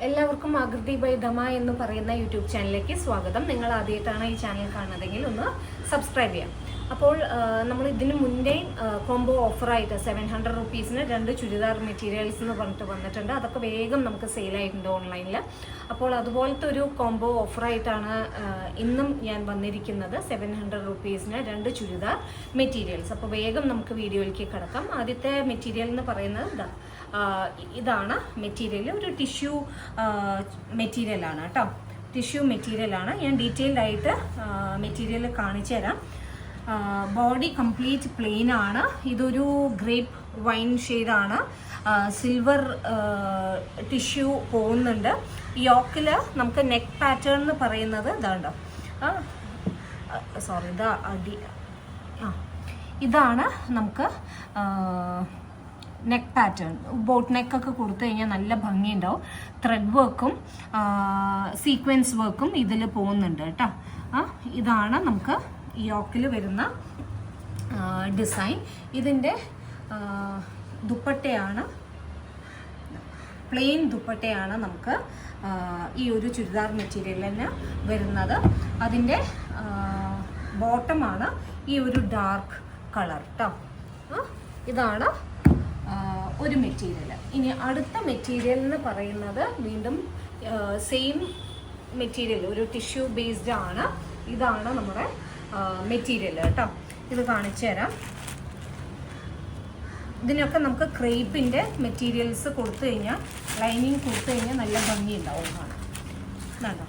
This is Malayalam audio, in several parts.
എല്ലാവർക്കും ആകൃതി ബൈ ദമ എന്ന് പറയുന്ന യൂട്യൂബ് ചാനലിലേക്ക് സ്വാഗതം. നിങ്ങൾ ആദ്യമായിട്ടാണ് ഈ ചാനൽ കാണുന്നതെങ്കിൽ ഒന്ന് സബ്സ്ക്രൈബ് ചെയ്യാം. അപ്പോൾ നമ്മൾ ഇതിന് മുന്നേ കോംബോ ഓഫറായിട്ട് 700 റുപ്പീസിന് 2 ചുരിദാർ മെറ്റീരിയൽസ് എന്ന് പറഞ്ഞിട്ട് വന്നിട്ടുണ്ട്. അതൊക്കെ വേഗം നമുക്ക് സെയിലായിട്ടുണ്ട് ഓൺലൈനിൽ. അപ്പോൾ അതുപോലത്തെ ഒരു കോംബോ ഓഫറായിട്ടാണ് ഇന്നും ഞാൻ വന്നിരിക്കുന്നത്. 700 റുപ്പീസിന് 2 ചുരിദാർ മെറ്റീരിയൽസ്. അപ്പോൾ വേഗം നമുക്ക് വീഡിയോയിലേക്ക് കിടക്കാം. ആദ്യത്തെ മെറ്റീരിയൽ എന്ന് പറയുന്നത് ഇതാണ് മെറ്റീരിയൽ. ഒരു ടിഷ്യൂ മെറ്റീരിയലാണ് കേട്ടോ. ടിഷ്യൂ മെറ്റീരിയലാണ്. ഞാൻ ഡീറ്റെയിൽഡ് ആയിട്ട് മെറ്റീരിയൽ കാണിച്ചു തരാം. ബോഡി കംപ്ലീറ്റ് പ്ലെയിൻ ആണ്. ഇതൊരു ഗ്രേപ്പ് വൈൻ ഷെയ്ഡാണ്. സിൽവർ ടിഷ്യൂ പോകുന്നുണ്ട്. യോക്കിൽ നമുക്ക് നെക്ക് പാറ്റേൺ എന്ന് പറയുന്നത് ഇതാണ്ടോ, സോറി ഇതാണ് നമുക്ക് നെക്ക് പാറ്റേൺ. ബോട്ട് നെക്കൊക്കെ കൊടുത്തു കഴിഞ്ഞാൽ നല്ല ഭംഗിയുണ്ടാവും. ത്രെഡ് വർക്കും സീക്വൻസ് വർക്കും ഇതിൽ പോകുന്നുണ്ട് കേട്ടോ. ഇതാണ് നമുക്ക് യോക്കിൽ വരുന്ന ഡിസൈൻ. ഇതിൻ്റെ ദുപ്പട്ടയാണ്, പ്ലെയിൻ ദുപ്പട്ടയാണ് നമുക്ക് ഈ ഒരു ചുരിദാർ മെറ്റീരിയലിന് വരുന്നത്. അതിൻ്റെ ബോട്ടമാണ് ഈ ഒരു ഡാർക്ക് കളർ കേട്ടോ. ഇതാണ് ഒരു മെറ്റീരിയൽ. ഇനി അടുത്ത മെറ്റീരിയൽ എന്ന് പറയുന്നത് വീണ്ടും സെയിം മെറ്റീരിയൽ, ഒരു ടിഷ്യൂ ബേസ്ഡ് ആണ്. ഇതാണ് നമ്മുടെ മെറ്റീരിയൽ കേട്ടോ. ഇത് കാണിച്ചു തരാം. ഇതിനൊക്കെ നമുക്ക് ക്രേപ്പിൻ്റെ മെറ്റീരിയൽസ് കൊടുത്തു കഴിഞ്ഞാൽ, ലൈനിങ് കൊടുത്തു കഴിഞ്ഞാൽ നല്ല ഭംഗി ഉണ്ടാവും. ഇതാണോ,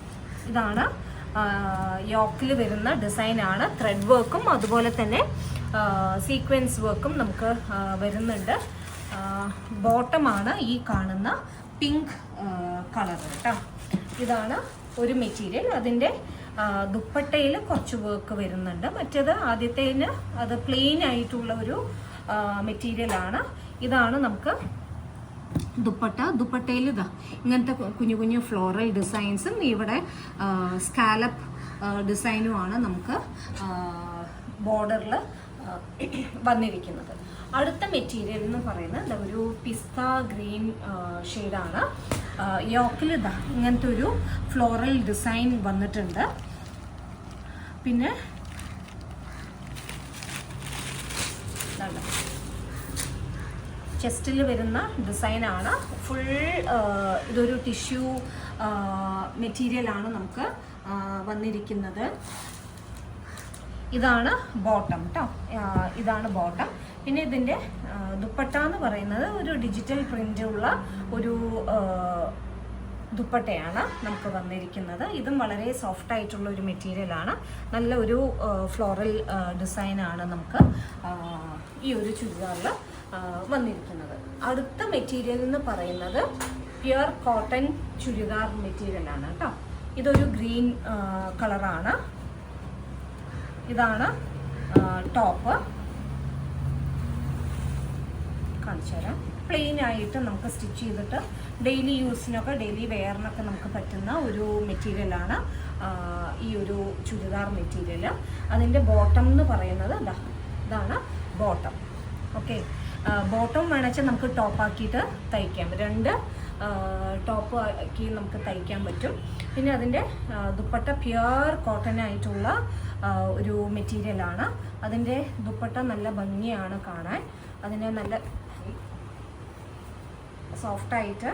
ഇതാണ് യോക്കിൽ വരുന്ന ഡിസൈനാണ്. ത്രെഡ് വർക്കും അതുപോലെ തന്നെ സീക്വൻസ് വർക്കും നമുക്ക് വരുന്നുണ്ട്. ബോട്ടമാണ് ഈ കാണുന്ന പിങ്ക് കളർ കേട്ടോ. ഇതാണ് ഒരു മെറ്റീരിയൽ. അതിൻ്റെ ദുപ്പട്ടയിൽ കുറച്ച് വർക്ക് വരുന്നുണ്ട്. മറ്റേത് ആദ്യത്തേന് അത് പ്ലെയിൻ ആയിട്ടുള്ള ഒരു മെറ്റീരിയലാണ്. ഇതാണ് നമുക്ക് ദുപ്പട്ട. ദുപ്പട്ടയിൽ ഇതാ ഇങ്ങനത്തെ കുഞ്ഞു കുഞ്ഞു ഫ്ലോറൽ ഡിസൈൻസും ഇവിടെ സ്കാലപ്പ് ഡിസൈനുമാണ് നമുക്ക് ബോർഡറിൽ വന്നിരിക്കുന്നത്. അടുത്ത മെറ്റീരിയൽ എന്ന് പറയുന്നത് ഒരു പിസ്ത ഗ്രീൻ ഷെയ്ഡാണ്. യോക്കിൽ ഇതാ ഇങ്ങനത്തെ ഒരു ഫ്ലോറൽ ഡിസൈൻ വന്നിട്ടുണ്ട്. പിന്നെ ചെസ്റ്റിൽ വരുന്ന ഡിസൈനാണ്. ഫുൾ ഇതൊരു ടിഷ്യൂ മെറ്റീരിയലാണ് നമുക്ക് വന്നിരിക്കുന്നത്. ഇതാണ് ബോട്ടം കേട്ടോ. ഇതാണ് ബോട്ടം. പിന്നെ ഇതിൻ്റെ ദുപ്പട്ട എന്ന് പറയുന്നത് ഒരു ഡിജിറ്റൽ പ്രിൻ്റ് ഉള്ള ഒരു ദുപ്പട്ടയാണ് നമുക്ക് വന്നിരിക്കുന്നത്. ഇതും വളരെ സോഫ്റ്റ് ആയിട്ടുള്ള ഒരു മെറ്റീരിയലാണ്. നല്ല ഒരു ഫ്ലോറൽ ഡിസൈനാണ് നമുക്ക് ഈ ഒരു ചുരിദാറിൽ വന്നിരിക്കുന്നത്. അടുത്ത മെറ്റീരിയൽ എന്ന് പറയുന്നത് പ്യുർ കോട്ടൺ ചുരിദാർ മെറ്റീരിയലാണ് കേട്ടോ. ഇതൊരു ഗ്രീൻ കളറാണ്. ഇതാണ് ടോപ്പ്. കാണിച്ചു തരാം. പ്ലെയിൻ ആയിട്ട് നമുക്ക് സ്റ്റിച്ച് ചെയ്തിട്ട് ഡെയിലി യൂസിനൊക്കെ, ഡെയിലി വെയറിനൊക്കെ നമുക്ക് പറ്റുന്ന ഒരു മെറ്റീരിയലാണ് ഈ ഒരു ചുരിദാർ മെറ്റീരിയൽ. അതിൻ്റെ ബോട്ടം എന്ന് പറയുന്നത് ഇതാണ് ബോട്ടം. ഓക്കെ, ബോട്ടം വേണമെച്ചാൽ നമുക്ക് ടോപ്പാക്കിയിട്ട് തയ്ക്കാം. 2 ടോപ്പ് ആക്കി നമുക്ക് തയ്ക്കാൻ പറ്റും. പിന്നെ അതിൻ്റെ ദുപ്പട്ട പ്യുർ കോട്ടൺ ആയിട്ടുള്ള ഒരു മെറ്റീരിയലാണ്. അതിൻ്റെ ദുപ്പട്ട നല്ല ഭംഗിയാണ് കാണാൻ. അതിന് നല്ല സോഫ്റ്റായിട്ട്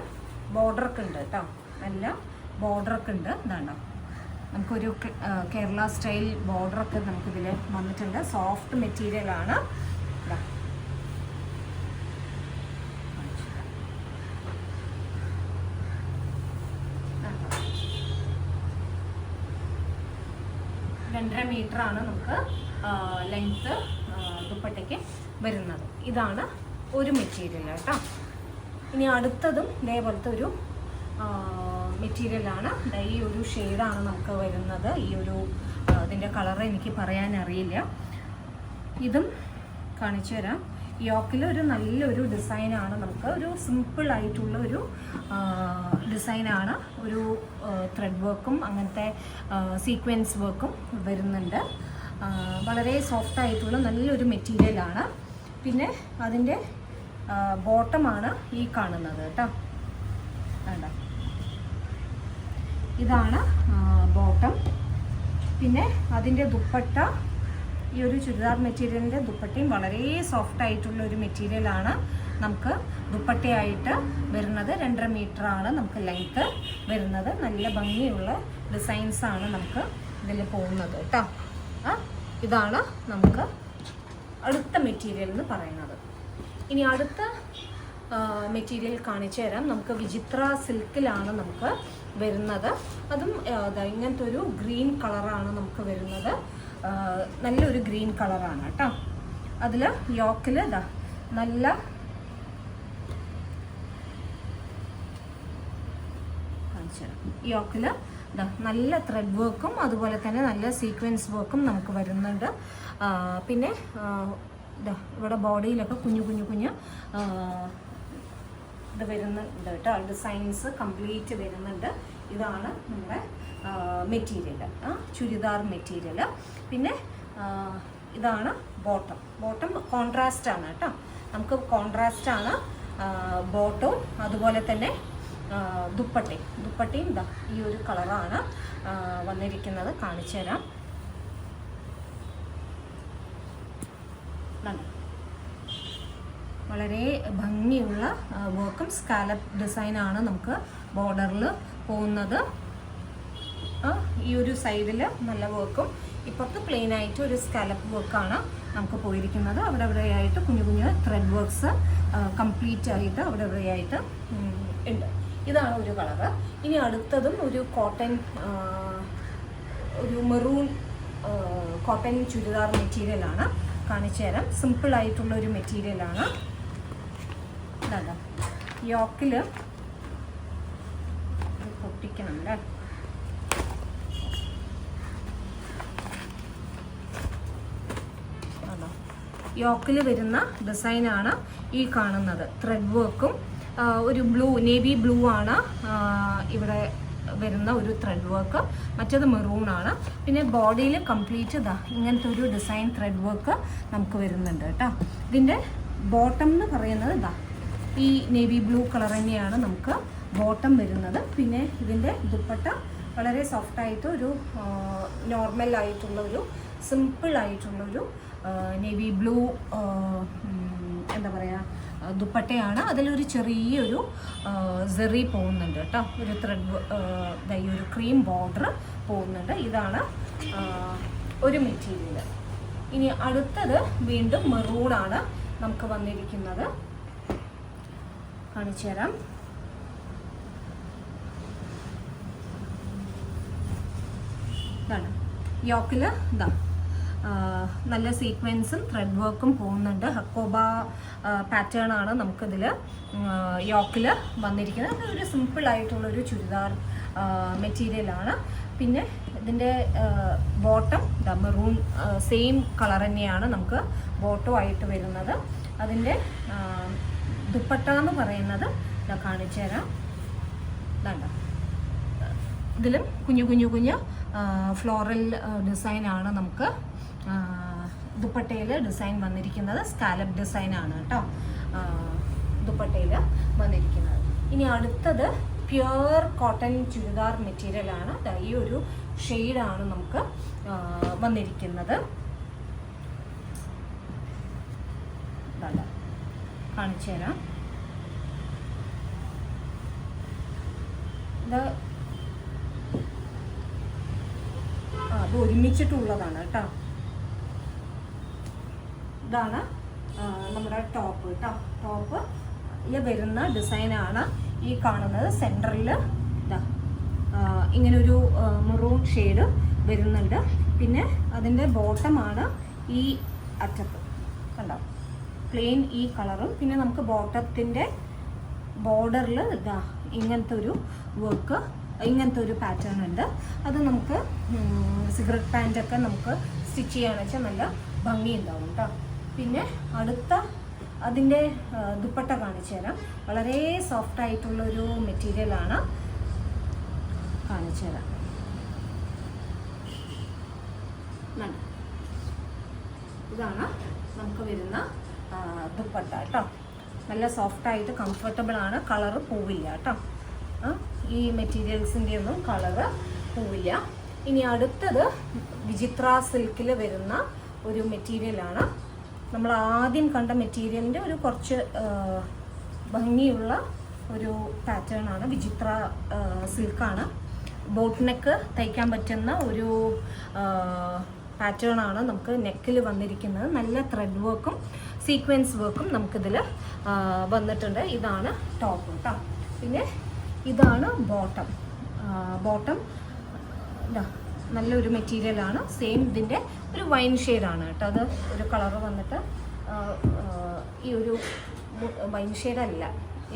ബോർഡറൊക്കെ ഉണ്ട് കേട്ടോ. നല്ല ബോർഡറൊക്കെ ഉണ്ട്. ഇതാണോ, നമുക്കൊരു കേരള സ്റ്റൈൽ ബോർഡറൊക്കെ നമുക്കിതിൽ വന്നിട്ടുണ്ട്. സോഫ്റ്റ് മെറ്റീരിയലാണ്. രണ്ടര മീറ്ററാണ് നമുക്ക് ലെങ്ത്ത് ദുപ്പട്ടയ്ക്ക് വരുന്നത്. ഇതാണ് ഒരു മെറ്റീരിയൽ കേട്ടോ. ഇനി അടുത്തതും ഇതേപോലത്തെ ഒരു മെറ്റീരിയലാണ്. ഈ ഒരു ഷെയ്ഡാണ് നമുക്ക് വരുന്നത്. ഈ ഒരു ഇതിൻ്റെ കളറ് എനിക്ക് പറയാൻ അറിയില്ല. ഇതും കാണിച്ചു തരാം. യോക്കിൽ ഒരു നല്ലൊരു ഡിസൈനാണ്. നമുക്ക് ഒരു സിമ്പിൾ ആയിട്ടുള്ള ഒരു ഡിസൈനാണ്. ഒരു ത്രെഡ് വർക്കും അങ്ങനത്തെ സീക്വൻസ് വർക്കും വരുന്നുണ്ട്. വളരെ സോഫ്റ്റ് ആയിട്ടുള്ള നല്ലൊരു മെറ്റീരിയലാണ്. പിന്നെ അതിൻ്റെ ബോട്ടമാണ് ഈ കാണുന്നത് കേട്ടോ. വേണ്ട, ഇതാണ് ബോട്ടം. പിന്നെ അതിൻ്റെ ദുപ്പട്ട, ഈ ഒരു ചുരിദാർ മെറ്റീരിയലിൻ്റെ ദുപ്പട്ടയും വളരെ സോഫ്റ്റ് ആയിട്ടുള്ള ഒരു മെറ്റീരിയലാണ്. നമുക്ക് ദുപ്പട്ടയായിട്ട് വരുന്നത് 2.5 മീറ്ററാണ് നമുക്ക് ലെങ്ത്ത് വരുന്നത്. നല്ല ഭംഗിയുള്ള ഡിസൈൻസാണ് നമുക്ക് ഇതിൽ പോകുന്നത് കേട്ടോ. ഇതാണ് നമുക്ക് അടുത്ത മെറ്റീരിയൽ എന്ന് പറയുന്നത്. ഇനി അടുത്ത മെറ്റീരിയൽ കാണിച്ചു തരാം. നമുക്ക് വിചിത്ര സിൽക്കിലാണ് നമുക്ക് വരുന്നത്. അതും ഇങ്ങനത്തെ ഒരു ഗ്രീൻ കളറാണ് നമുക്ക് വരുന്നത്. നല്ലൊരു ഗ്രീൻ കളറാണ് കേട്ടോ. അതിൽ യോക്കിൽ നല്ല യോക്കിൽ നല്ല ത്രെഡ് വർക്കും അതുപോലെ തന്നെ നല്ല സീക്വൻസ് വർക്കും നമുക്ക് വരുന്നുണ്ട്. പിന്നെ ഇവിടെ ബോഡിയിലൊക്കെ കുഞ്ഞു ഇത് വരുന്നുണ്ട് കേട്ടോ. ഡിസൈൻസ് കംപ്ലീറ്റ് വരുന്നുണ്ട്. ഇതാണ് നമ്മുടെ മെറ്റീരിയൽ, ചുരിദാർ മെറ്റീരിയൽ. പിന്നെ ഇതാണ് ബോട്ടം കോൺട്രാസ്റ്റ് ആണ് കേട്ടോ. നമുക്ക് കോൺട്രാസ്റ്റ് ആണ് ബോട്ടവും അതുപോലെ തന്നെ ദുപ്പട്ടയും ഈ ഒരു കളറാണ് വന്നിരിക്കുന്നത്. കാണിച്ചു തരാം. വളരെ ഭംഗിയുള്ള വർക്കും സ്കാലപ്പ് ഡിസൈനാണ് നമുക്ക് ബോർഡറിൽ പോകുന്നത്. ഈ ഒരു സൈഡിൽ നല്ല വർക്കും ഇപ്പുറത്ത് പ്ലെയിൻ ആയിട്ട് ഒരു സ്കാലപ്പ് വർക്കാണ് നമുക്ക് പോയിരിക്കുന്നത്. അവിടെ ഇവിടെയായിട്ട് കുഞ്ഞു ത്രെഡ് വർക്ക്സ് കംപ്ലീറ്റ് ആയിട്ട് അവിടെ ഇവിടെയായിട്ട് ഉണ്ട്. ഇതാണ് ഒരു കളറ്. ഇനി അടുത്തതും ഒരു കോട്ടൺ, ഒരു മെറൂൺ കോട്ടൺ ചുരിദാർ മെറ്റീരിയലാണ്. കാണിച്ചു തരാം. സിമ്പിളായിട്ടുള്ള ഒരു മെറ്റീരിയലാണ്. ഇതാ യോക്കിൽ പൊട്ടിക്കണം അല്ലേ. യോക്കിൽ വരുന്ന ഡിസൈനാണ് ഈ കാണുന്നത്. ത്രെഡ് വർക്കും ഒരു നേവി ബ്ലൂ ആണ് ഇവിടെ വരുന്ന ഒരു ത്രെഡ് വർക്ക്. മറ്റേത് മെറൂൺ ആണ്. പിന്നെ ബോഡിയിൽ കംപ്ലീറ്റ് ഇങ്ങനത്തെ ഒരു ഡിസൈൻ ത്രെഡ് വർക്ക് നമുക്ക് വരുന്നുണ്ട് കേട്ടോ. ഇതിൻ്റെ ബോട്ടം എന്ന് പറയുന്നത് ഈ നേവി ബ്ലൂ കളർ തന്നെയാണ് നമുക്ക് ബോട്ടം വരുന്നത്. പിന്നെ ഇതിൻ്റെ ദുപ്പട്ട വളരെ സോഫ്റ്റായിട്ട് ഒരു നോർമൽ ആയിട്ടുള്ള ഒരു സിമ്പിൾ ആയിട്ടുള്ളൊരു നേവി ബ്ലൂ എന്താ പറയുക ദുപ്പട്ടയാണ്. അതിലൊരു ചെറിയൊരു സെറി പോകുന്നുണ്ട് കേട്ടോ. ഒരു ത്രെഡ് ഈ ഒരു ക്രീം ബോർഡർ പോകുന്നുണ്ട്. ഇതാണ് ഒരു മെറ്റീരിയൽ. ഇനി അടുത്തത് വീണ്ടും മെറൂണാണ് നമുക്ക് വന്നിരിക്കുന്നത്. കാണിച്ചു തരാം. ഇതാണ് യോക്കിൽ നല്ല സീക്വൻസും ത്രെഡ് വർക്കും പോകുന്നുണ്ട്. ഹക്കോബ പാറ്റേൺ ആണ് നമുക്കിതിൽ യോക്കിൽ വന്നിരിക്കുന്നത്. അതൊരു സിമ്പിളായിട്ടുള്ളൊരു ചുരിദാർ മെറ്റീരിയലാണ്. പിന്നെ ഇതിൻ്റെ ബോട്ടം മെറൂൺ സെയിം കളർ തന്നെയാണ് നമുക്ക് ബോട്ടമായിട്ട് വരുന്നത്. അതിൻ്റെ ദുപ്പട്ട എന്ന് പറയുന്നത് കാണിച്ചു തരാം. ഇതാണ്ട ഇതിലും കുഞ്ഞു ഫ്ലോറൽ ഡിസൈനാണ് നമുക്ക് ദുപ്പട്ടയിൽ ഡിസൈൻ വന്നിരിക്കുന്നത്. സ്കാലപ്പ് ഡിസൈനാണ് കേട്ടോ ദുപ്പട്ടയിൽ വന്നിരിക്കുന്നത്. ഇനി അടുത്തത് പ്യുവർ കോട്ടൺ ചുരിദാർ മെറ്റീരിയലാണ്. ഈ ഒരു ഷെയ്ഡാണ് നമുക്ക് വന്നിരിക്കുന്നത്. കാണിച്ചു തരാം. അത് ഒരുമിച്ചിട്ടുള്ളതാണ് കേട്ടോ. ഇതാണ് നമ്മുടെ ടോപ്പ് കേട്ടോ. ടോപ്പിൽ വരുന്ന ഡിസൈനാണ് ഈ കാണുന്നത്. സെൻറ്ററിൽ ഇങ്ങനൊരു മെറൂൺ ഷെയ്ഡ് വരുന്നുണ്ട്. പിന്നെ അതിൻ്റെ ബോട്ടമാണ് ഈ അറ്റത്ത് കണ്ടോ, പ്ലെയിൻ ഈ കളറും. പിന്നെ നമുക്ക് ബോട്ടത്തിൻ്റെ ബോർഡറിൽ ഇങ്ങനത്തെ ഒരു വർക്ക്, ഇങ്ങനത്തെ ഒരു പാറ്റേൺ ഉണ്ട്. അത് നമുക്ക് സിഗരറ്റ് പാൻറ്റൊക്കെ നമുക്ക് സ്റ്റിച്ച് ചെയ്യാന്ന് വെച്ചാൽ നല്ല ഭംഗിയുണ്ടാവും കേട്ടോ. പിന്നെ അടുത്ത അതിൻ്റെ ദുപ്പട്ട കാണിച്ചു തരാം. വളരെ സോഫ്റ്റ് ആയിട്ടുള്ളൊരു മെറ്റീരിയലാണ്. കാണിച്ചു തരാം. ഇതാണ് നമുക്ക് വരുന്ന ദുപ്പട്ട കേട്ടോ. നല്ല സോഫ്റ്റായിട്ട് കംഫർട്ടബിൾ ആണ്. കളറ് പോവില്ല കേട്ടോ. ഈ മെറ്റീരിയൽസിൻ്റെ ഒന്നും കളറ് പോവില്ല. ഇനി അടുത്തത് വിചിത്ര സിൽക്കിൽ വരുന്ന ഒരു മെറ്റീരിയലാണ്. നമ്മൾ ആദ്യം കണ്ട മെറ്റീരിയലിൻ്റെ ഒരു കുറച്ച് ഭംഗിയുള്ള ഒരു പാറ്റേൺ ആണ്. വിചിത്ര സിൽക്കാണ്. ബോട്ട് നെക്ക് തയ്ക്കാൻ പറ്റുന്ന ഒരു പാറ്റേൺ ആണ് നമുക്ക് നെക്കിൽ വന്നിരിക്കുന്നത്. നല്ല ത്രെഡ് വർക്കും സീക്വൻസ് വർക്കും നമുക്കിതിൽ വന്നിട്ടുണ്ട്. ഇതാണ് ടോപ്പ് കേട്ടോ. പിന്നെ ഇതാണ് ബോട്ടം. ബോട്ടം നല്ലൊരു മെറ്റീരിയലാണ്. സെയിം ഇതിൻ്റെ ഒരു വൈൻ ഷെയ്ഡാണ് കേട്ടോ. അത് ഒരു കളറ് വന്നിട്ട് ഈ ഒരു വൈൻ ഷെയ്ഡല്ല,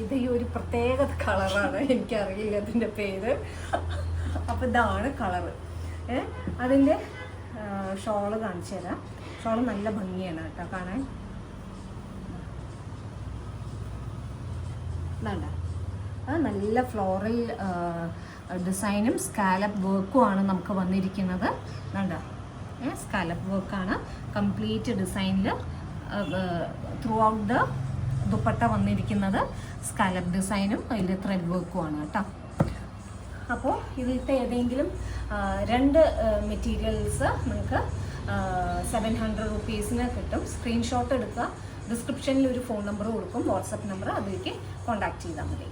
ഇത് ഈ ഒരു പ്രത്യേക കളറാണ്, എനിക്കറിയില്ല അതിൻ്റെ പേര്. അപ്പോൾ ഇതാണ് കളറ്. അതിൻ്റെ ഷോള് കാണിച്ചു തരാം. ഷോള് നല്ല ഭംഗിയാണ് കേട്ടോ കാണാൻ. ഇതാണ്ട, നല്ല ഫ്ലോറൽ ഡിസൈനും സ്കാലപ്പ് വർക്കും ആണ് നമുക്ക് വന്നിരിക്കുന്നത്. വേണ്ട, സ്കാലപ്പ് വർക്കാണ് കംപ്ലീറ്റ് ഡിസൈനിൽ ത്രൂ ഔട്ട് ദ ദുപ്പട്ട വന്നിരിക്കുന്നത്. സ്കാലപ്പ് ഡിസൈനും അതിൽ ത്രെഡ് വർക്കും ആണ് കേട്ടോ. അപ്പോൾ ഇതിലത്തെ ഏതെങ്കിലും 2 മെറ്റീരിയൽസ് നിങ്ങൾക്ക് 700 റുപ്പീസിന് കിട്ടും. സ്ക്രീൻഷോട്ട് എടുക്കുക. ഡിസ്ക്രിപ്ഷനിൽ ഒരു ഫോൺ നമ്പർ കൊടുക്കും, വാട്സപ്പ് നമ്പർ, അതിലേക്ക് കോൺടാക്ട് ചെയ്താൽ മതി.